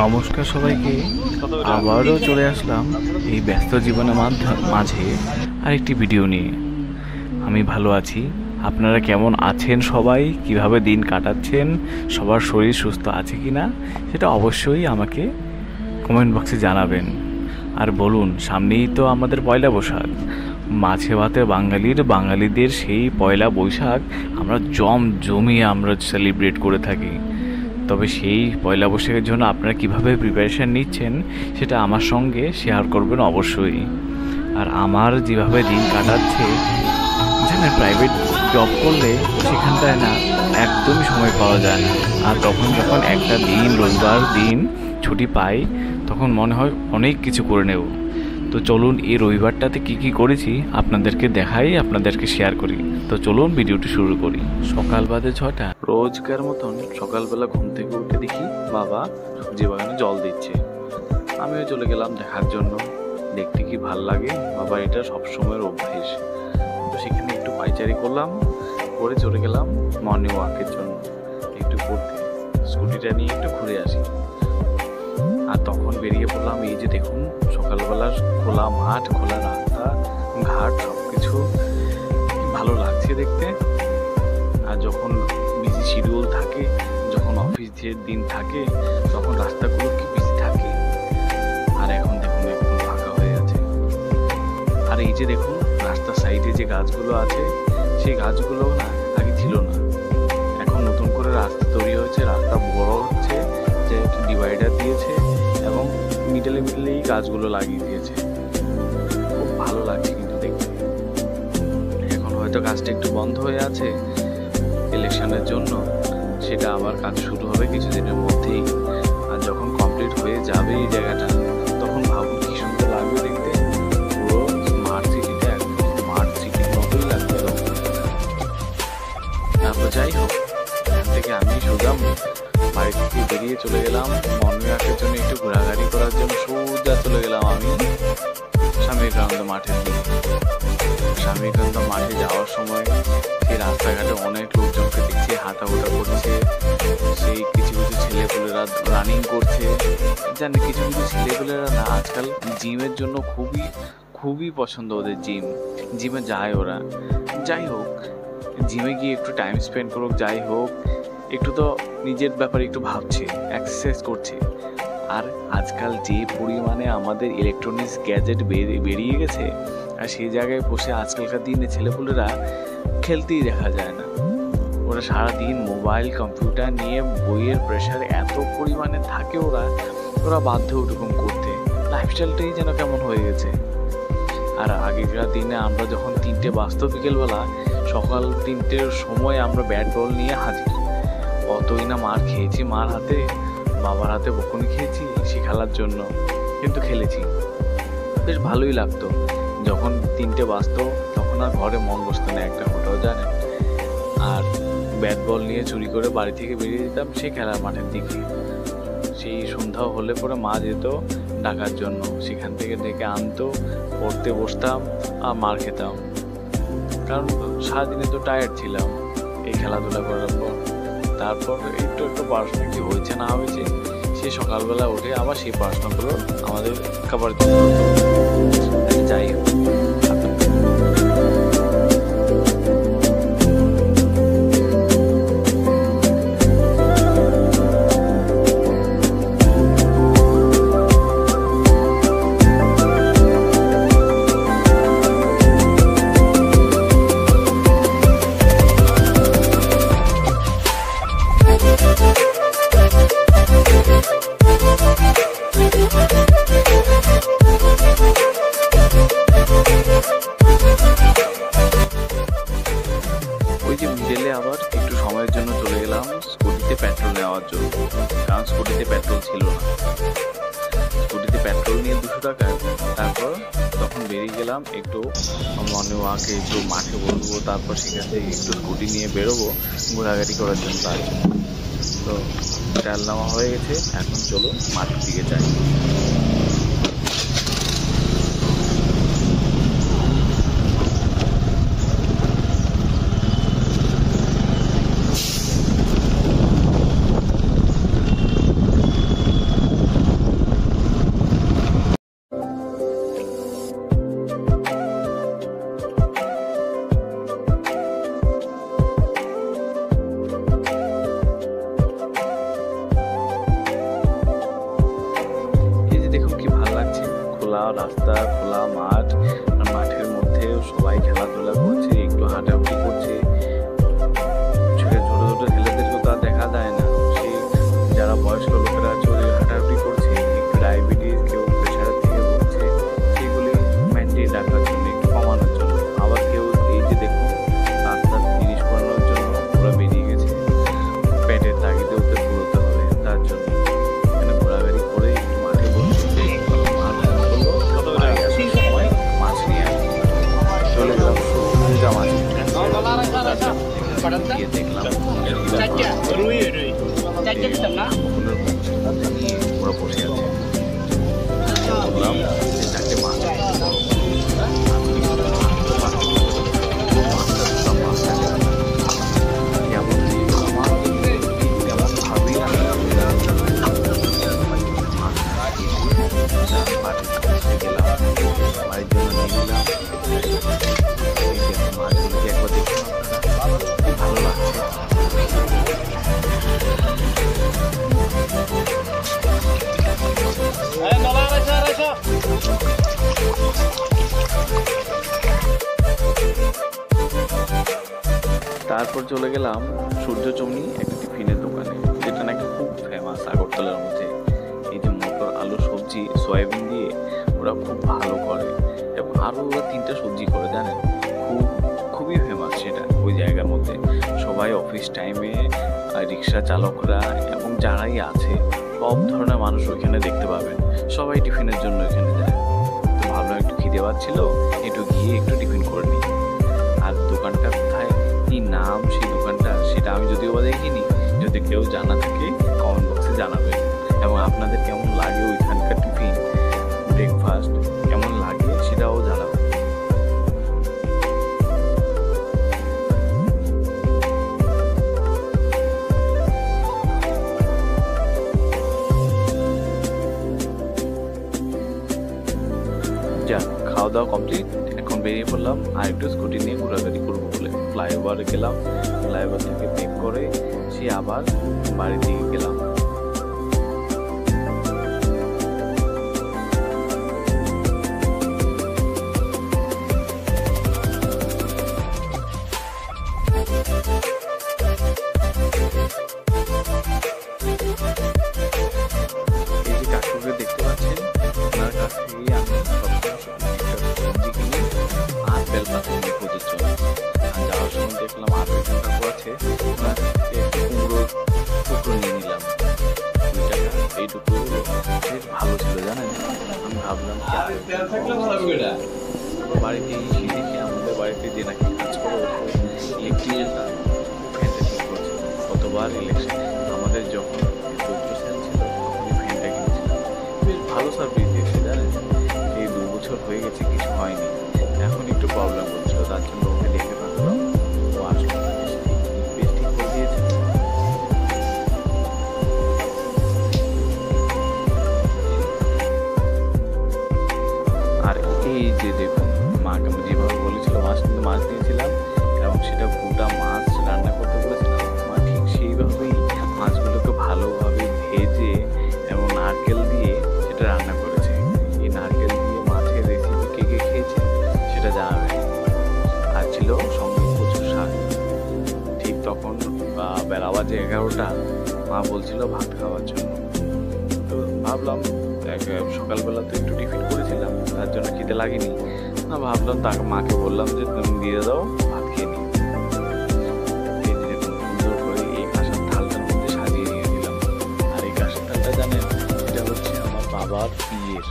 নমস্কার সবাইকে, আবারও চলে আসলাম এই ব্যস্ত জীবনের মাঝে আরেকটি ভিডিও নিয়ে। আমি ভালো আছি, আপনারা কেমন আছেন? সবাই কিভাবে দিন কাটাচ্ছেন? সবার শরীর সুস্থ আছে কি না সেটা অবশ্যই আমাকে কমেন্ট বক্সে জানাবেন। আর বলুন, সামনেই তো আমাদের পয়লা বৈশাখ, মাছে ভাতে বাঙালিদের সেই পয়লা বৈশাখ আমরা জমিয়ে আমরা সেলিব্রেট করে থাকি। তবে সেই পয়লা বৈশাখের জন্য আপনারা কিভাবে প্রিপারেশান নিচ্ছেন সেটা আমার সঙ্গে শেয়ার করবেন অবশ্যই। আর আমার যেভাবে দিন কাটাচ্ছে, জানেন, প্রাইভেট জব করলে সেখানটায় না একদমই সময় পাওয়া যায় না। আর তখন যখন একটা দিন, রবিবার দিন ছুটি পাই, তখন মনে হয় অনেক কিছু করে নেব। তো চলুন এই রবিবারটাতে কি করেছি আপনাদেরকে দেখাই, আপনাদেরকে শেয়ার করি। তো চলুন ভিডিওটি শুরু করি। সকাল বাজে 6টা। রোজকার মতন সকালবেলা ঘুম থেকে উঠে দেখি বাবা সবজি বাগানে জল দিচ্ছে। আমিও চলে গেলাম দেখার জন্য। দেখতে কি ভাল লাগে, বাবা এটা সবসময়ের অভ্যেস। তো সেখানে একটু পাইচারি করলাম, করে চলে গেলাম মর্নিং ওয়াকের জন্য একটু করতে। স্কুটিটা নিয়ে একটু ঘুরে আসি। আর তখন বেরিয়ে পড়লাম। এই যে দেখুন, সকালবেলা খোলা মাঠ, খোলা রাস্তা, ঘাট, সব কিছু ভালো লাগছে দেখতে। আর যখন বিজি শিডিউল থাকে, যখন অফিসের দিন থাকে, তখন রাস্তাগুলো কি বিজি থাকে। আর এখন দেখুন একদম ফাঁকা হয়ে আছে। আর এই যে দেখুন রাস্তার সাইডে যে গাছগুলো আছে, সেই গাছগুলো না আগে ছিল না। এখন নতুন করে রাস্তা তৈরি হয়েছে, রাস্তা বড় হচ্ছে, যে ডিভাইডার দিয়েছে এবং মিডলেই গাছগুলো লাগিয়ে দিয়েছে। খুব ভালো লাগছে কিন্তু দেখতে। এখন হয়তো কাজটা একটু বন্ধ হয়ে আছে ইলেকশনের জন্য, সেটা আবার কাজ শুরু হবে কিছুদিনের মধ্যেই। আর যখন কমপ্লিট হয়ে যাবে এই জায়গাটা, তখন ভাবুন কি সুন্দর লাগবে দেখতে। পুরো স্মার্ট সিটিটা একদম স্মার্ট সিটির মতোই লাগবে। তারপর যাই হোক, এখান থেকে আমি সোজা বাড়ি থেকে বেরিয়ে চলে গেলাম মর্নিং ওয়াকের জন্য, একটু ঘোরাঘুরি করার জন্য। সোজা চলে গেলাম আমি স্বামী বিবেকানন্দ মাঠের দিকে। স্বামী বিবেকানন্দ মাঠে যাওয়ার সময় সেই রাস্তাঘাটে অনেক লোকজনকে দেখছি হাঁটাহুটা করছে। সেই কিছু ছেলেপুলেরা রানিং করছে। জানি কিছু ছেলেপুলেরা না আজকাল জিমের জন্য খুবই পছন্দ ওদের। জিমে যায় ওরা। যাই হোক, জিমে গিয়ে একটু টাইম স্পেন্ড করুক, যাই হোক, একটু তো নিজের ব্যাপারে একটু ভাবছে, এক্সারসাইজ করছে। আর আজকাল যে পরিমাণে আমাদের ইলেকট্রনিক্স গ্যাজেট বেরিয়ে গেছে, আর সেই জায়গায় বসে আজকালকার দিনে ছেলেপুলেরা খেলতেই দেখা যায় না। ওরা সারাদিন মোবাইল কম্পিউটার নিয়ে বইয়ের প্রেশার এত পরিমাণে থাকে, ওরা বাধ্য ওরকম করতে। লাইফস্টাইলটাই যেন কেমন হয়ে গেছে। আর আগেকার দিনে আমরা যখন 3টে বাজতো বিকেলবেলা, সকাল 3টের সময় আমরা ব্যাট বল নিয়ে হাজির। কতই না মার খেয়েছি, মার হাতে, বাবার হাতে বকুনি খেয়েছি সে খেলার জন্য, কিন্তু খেলেছি, বেশ ভালোই লাগতো। যখন 3টে বাজতো তখন আর ঘরে মন বসতো না একটা ফোটাও, জানেন। আর ব্যাট বল নিয়ে চুরি করে বাড়ি থেকে বেরিয়ে যেতাম সেই খেলার মাঠের দিকে। সেই সন্ধ্যা হলে পরে মা যেত ডাকার জন্য, সেখান থেকে ডেকে আনতো, পড়তে বসতাম আর মার খেতাম। কারণ সারাদিনে তো টায়ার্ড ছিলাম এই খেলাধুলা করার পর। তারপর একটু পড়াশোনা কি হয়েছে না হয়েছে, সে সকালবেলা উঠে আবার সেই পড়াশোনাগুলো আমাদের কভার করতে হতো। যাই হোক, আবার একটু সময়ের জন্য চলে গেলাম স্কুটিতে পেট্রোল নেওয়ার জন্য, কারণ স্কুটিতে পেট্রোল ছিল না। স্কুটিতে পেট্রোল নিয়ে 200 টাকা। তারপর তখন বেরিয়ে গেলাম একটু মর্নিং ওয়াকে, একটু মাঠে বলবো, তারপর সেখান থেকে একটু স্কুটি নিয়ে বেরোবো ঘোরাঘুরি করার জন্য তার জন্য। তো তেল নেওয়া হয়ে গেছে, এখন চলো মাঠের দিকে যাই। রাস্তা, খোলা মাঠ, আর মাঠের মধ্যে সবাই খেলাধুলা করছে, একটু হাঁটাহাঁটি করছে। ছোট ছোট ছেলেদেরকেও তো আর দেখা যায় না, সেই যারা বয়স্ক লোকেরা চলে হাঁটাহাঁটি করছে, একটু ডায়াবেটিস, কেউ প্রেশারের থেকে ভুগছে, সেগুলি মেনটেন রাখার জন্য, একটু কমানোর জন্য। আবার কেউ এই যে দেখুন রাস্তার জিনিস করানোর জন্য ওরা বেরিয়ে গেছে, পেটের তাগিদে ওদের পুরোতে হবে, তার জন্য এখানে ঘোরাঘুরি করে একটু মাঠে বসে সময় মাছ নিয়ে আসি। চলে গেলাম সুন্দর মাছ গিয়ে দেখলাম নিয়ে ওরা বসে আছে। বললাম চারটে মাছ তারপর চলে গেলাম সূর্যচমনি একটা টিফিনের দোকানে, যেটা নাকি খুব ফেমাস আগরতলার মধ্যে। এই যে মটর, আলু, সবজি, সয়াবিন দিয়ে ওরা খুব ভালো করে, এবং আরও ওরা 3টা সবজি করে, জানেন, খুবই ফেমাস সেটা ওই জায়গার মধ্যে। সবাই অফিস টাইমে, রিক্সা চালকরা এবং যারাই আছে সব ধরনের মানুষ ওইখানে দেখতে পাবেন। সবাই টিফিনের জন্য এখানে যায়। তো ভাবলাম একটু খিদে পাচ্ছিল, একটু গিয়ে একটু টিফিন করে নিই। আর দোকানটা কোথায়, কি নাম সেই দোকানটা, সেটা আমি যদিও বা দেখিনি। যদি কেউ জানা থাকে কমেন্ট বক্সে জানাবেন, এবং আপনাদের কেমন লাগে ওইখানকার টিফিন, ব্রেকফাস্ট কেমন লাগে সেটাও জানাবেন। যাক, খাওয়া দাওয়া কমপ্লিট, এখন বেরিয়ে পড়লাম আর একটু স্কুটি নিয়ে ঘোরাঘুরি করবো বলে। ফ্লাইওভারে গেলাম, ফ্লাইওভার থেকে ব্রেক করে সে আবার বাড়ির দিকে গেলাম। এই যে কাকুকে দেখতে পাচ্ছেন, ওনার কাছ থেকেই আমি সবজি কিনি আর বেলপাতা নিয়ে পুজোর জন্য। যাওয়ার সময় দেখলাম আর একজন কাকু আছে, ওনার থেকে একটু কুমড়োর টুকরো নিয়ে নিলাম। 2 টাকা। এই টুকরোগুলো বেশ ভালো ছিল, জানেন। আমি ভাবলাম বাড়িতে এসে দেখি আমাদের বাড়িতে যে নাকি কাজ করে ইলেকট্রিশিয়ানটা ফ্যানটা ঠিক করছে। গতবার ইলেকশন আমাদের যখন চৈত্র সেল ছিল তখনই ফ্যানটা কিনেছিলাম, বেশ ভালো সার্ভিস দিয়েছে, জানেন। এই 2 বছর হয়ে গেছে, কিছু হয়নি। এখন একটু প্রবলেম করছিল, তার জন্য ওকে দেখে পাঠালাম। ও আসলো, বেশ ঠিক করে দিয়েছে। আর এই যে দেখুন, মাকে আমি যেভাবে বলেছিল মাছ কিন্তু মাছ দিয়েছিলাম, এবং সেটা গোটা মাছ রান্না করতে বলেছিলাম। মা ঠিক সেইভাবেই মাছগুলোকে ভালোভাবে ভেজে এবং নারকেল দিয়ে সেটা রান্না করেছে। এই নারকেল দিয়ে মাছের রেসিপি কে কে খেয়েছে সেটা জানাবেন। আর ছিল সঙ্গে কচুর শাক। ঠিক তখন বেলা বাজে 11টা, মা বলছিল ভাত খাওয়ার জন্য। তো ভাবলাম সকালবেলা তো একটু টিফিন করেছিলাম, তার জন্য খিদে লাগেনি। না, ভাবলাম তাকে মাকে বললাম যে তুমি দিয়ে দাও, ভাত খেয়ে নিই। সুন্দর করে এই কাঁসার থালটার মধ্যে সাজিয়ে নিয়ে দিলাম। আর এই কাঁসার থালটা জানেন, এটা হচ্ছে আমার বাবার বিয়ের।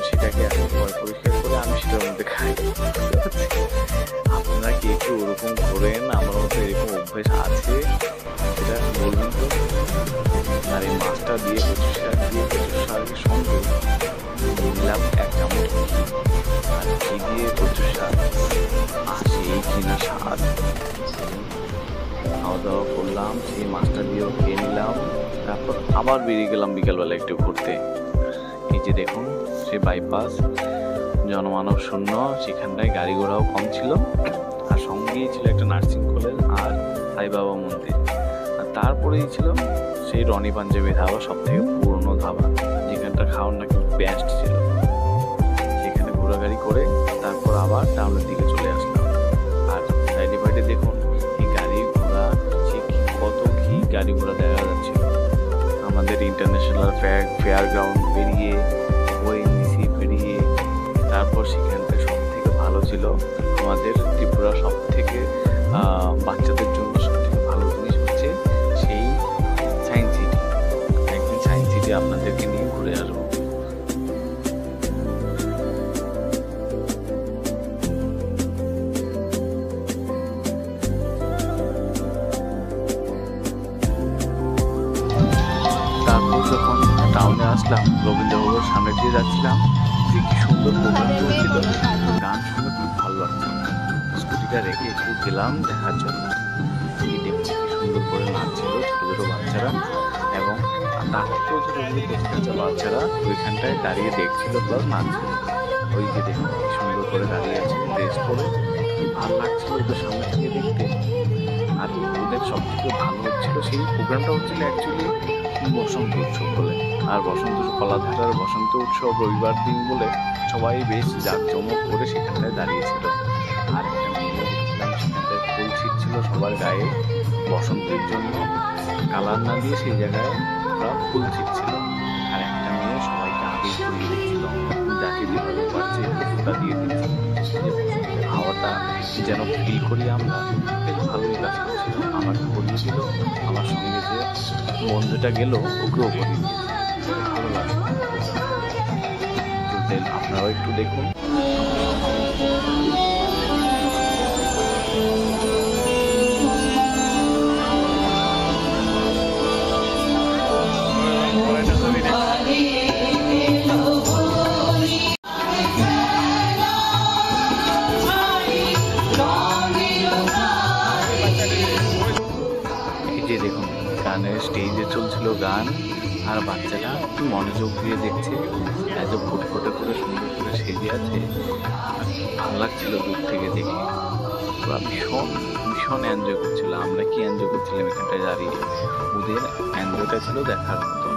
সেটাকে এখন পরিষ্কার করে আমি সেটার মধ্যে খাই। আপনারা কে কেউ ওরকম করেন, আমার মতো এরকম অভ্যেস আছে সেটা বলবেন তো। আর এই মাছটা দিয়ে কচু শাকের সঙ্গে নিলাম 1 চামচ ঘি, আর ঘি দিয়ে কচু শাক, আর সেই কিনা স্বাদ। খাওয়া দাওয়া করলাম, সেই মাছটা দিয়েও খেয়ে নিলাম। তারপর আবার বেরিয়ে গেলাম বিকালবেলা একটু ঘুরতে। এই যে দেখুন, সে বাইপাস, জনমানব শূন্য, সেখানটায় গাড়ি ঘোড়াও কম ছিল। আর সঙ্গেই ছিল একটা নার্সিং কলেজ আর সাই বাবা মন্দির। আর তারপরেই ছিল সেই রনি পাঞ্জাবি ধাবা, সব থেকে পুরনো ধাবা, যেখানটা খাওয়ার নাকি বেস্ট ছিল। সেখানে ঘোরাঘুরি করে তারপর আবার টাউনের দিকে চলে আসলাম। আর সাইডে বাইডে দেখুন এই গাড়ি ঘোড়া, সে কত কি গাড়ি ঘোড়া দেখা যাচ্ছিল। আমাদের ইন্টারন্যাশনাল ফেয়ার গ্রাউন্ড পেরিয়ে ওএনজিসি পেরিয়ে তারপর সেখানটা সব থেকে ভালো ছিল আমাদের ত্রিপুরা সব থেকে বাচ্চাদের জন্য সব থেকে ভালো জিনিস হচ্ছে সেই সায়েন্স সিটি। একদিন সায়েন্স সিটি আপনাদেরকে নিয়ে ঘুরে আসবো। তারপর যখন টাউনে আসলাম, রবীন্দ্রভবনের সামনে দিয়ে যাচ্ছিলাম, কি সুন্দর প্রোগ্রাম চলছিল, গান শুনে খুব ভালো লাগছিল। স্কুটিটা রেখে একটু গেলাম দেখার জন্য। দেখুন কি সুন্দর করে নাচছিল ছোটো ছোটো বাচ্চারা, এবং তার থেকেও ছোটো ছোটো বাচ্চারা ওইখানটায় দাঁড়িয়ে দেখছিল প্লাস নাচছিল। ওই যে দেখুন কি সুন্দর করে দাঁড়িয়ে আছে ড্রেস পরে, কি ভালো লাগছিল ওদের সামনে থেকে দেখতে। আর ওদের সব থেকে ভালো হচ্ছিল সেই প্রোগ্রামটা হচ্ছিল অ্যাকচুয়ালি বসন্ত উৎসব বলে। আর বসন্ত কলাধারার বসন্ত উৎসব রবিবার দিন বলে সবাই বেশ জাঁকজমক করে সেখানটায় দাঁড়িয়েছিল। আর একটা মেয়ে দেখছিলাম সেখানটায় ফুল ছিটছিল সবার গায়ে বসন্তের জন্য, কালার না দিয়ে সেই জায়গায় ওরা ফুল ছিটছিল। আর একটা মেয়ে সবাইকে আবির করিয়ে দিচ্ছিল, যাকে যেভাবে পারছে ফুলটা দিয়ে দিচ্ছিল, যে বসন্তের হাওয়াটা যেন ফিল করি আমরা। বেশ ভালোই কাজ করছিল, আমাকে করিয়ে দিল, আমার সঙ্গে যে বন্ধুটা গেল ওকেও করিয়ে দিয়েছে। ভালো লাগে। আপনারাও একটু দেখুন। যে দেখুন গানের স্টেজে চলছিল গান, আর বাচ্চাটা একটু মনোযোগ দিয়ে দেখছে, এত ফুটফুটে করে সুন্দর করে সেজে আছে। ভালো লাগছিল দূর থেকে দেখে। ওরা ভীষণ ভীষণ এনজয় করছিল। আমরা কি এনজয় করছিলাম এখানটায় দাঁড়িয়ে, ওদের এনজয়টা ছিল দেখার মতন।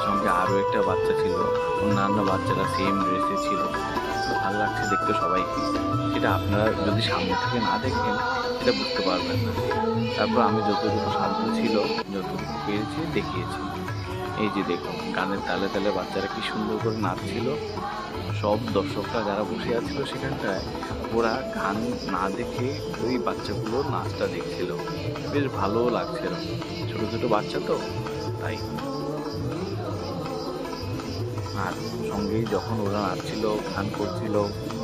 সঙ্গে আরও একটা বাচ্চা ছিল, অন্যান্য বাচ্চারা সেম ড্রেসে ছিল। ভালো লাগছে দেখতে সবাইকে। সেটা আপনারা যদি সামনে থেকে না দেখেন সেটা বুঝতে পারবেন না। তারপর আমি যতটুকু সাধ্য ছিল, যতটুকু পেরেছি দেখিয়েছি। এই যে দেখুন গানের তালে তালে বাচ্চারা কি সুন্দর করে নাচছিল। সব দর্শকরা যারা বসে আছিল সেখানটায়, ওরা গান না দেখে ওই বাচ্চাগুলোর নাচটা দেখছিল। বেশ ভালোও লাগছিল, ছোটো ছোটো বাচ্চা তো তাই। আর সঙ্গেই যখন ওরা নাচছিল, গান করছিল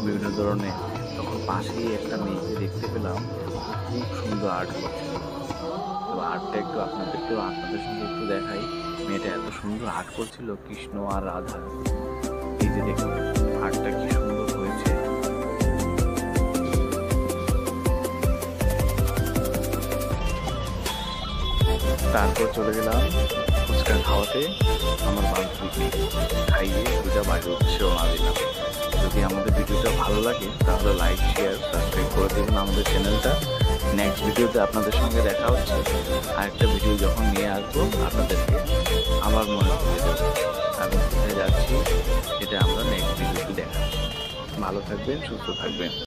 বিভিন্ন ধরনের, তখন পাশেই একটা মেয়েকে দেখতে পেলাম, খুব সুন্দর আর্ট করছিল। তো আর্টটা একটু আপনাদের সঙ্গে একটু দেখাই। মেয়েটা এত সুন্দর আর্ট করছিল কৃষ্ণ আর রাধা। এই যে দেখুন আর্টটা কি সুন্দর হয়েছে। তারপর চলে গেলাম ফুচকা খাওয়াতে আমার বান্ধবীকে, খাইয়ে সোজা বাড়ির উদ্দেশ্যে রওনা দিলাম। যদি আমাদের ভিডিওটা ভালো লাগে তাহলে লাইক শেয়ার সাবস্ক্রাইব করে দেবেন আমাদের চ্যানেলটা। নেক্সট ভিডিওতে আপনাদের সঙ্গে দেখা হচ্ছে। আরেকটা ভিডিও যখন নিয়ে আসবো আপনাদেরকে আবার মনে করে দেবো আমি কোথায় যাচ্ছি, সেটা আমরা নেক্সট ভিডিওতে দেখাবো। ভালো থাকবেন, সুস্থ থাকবেন।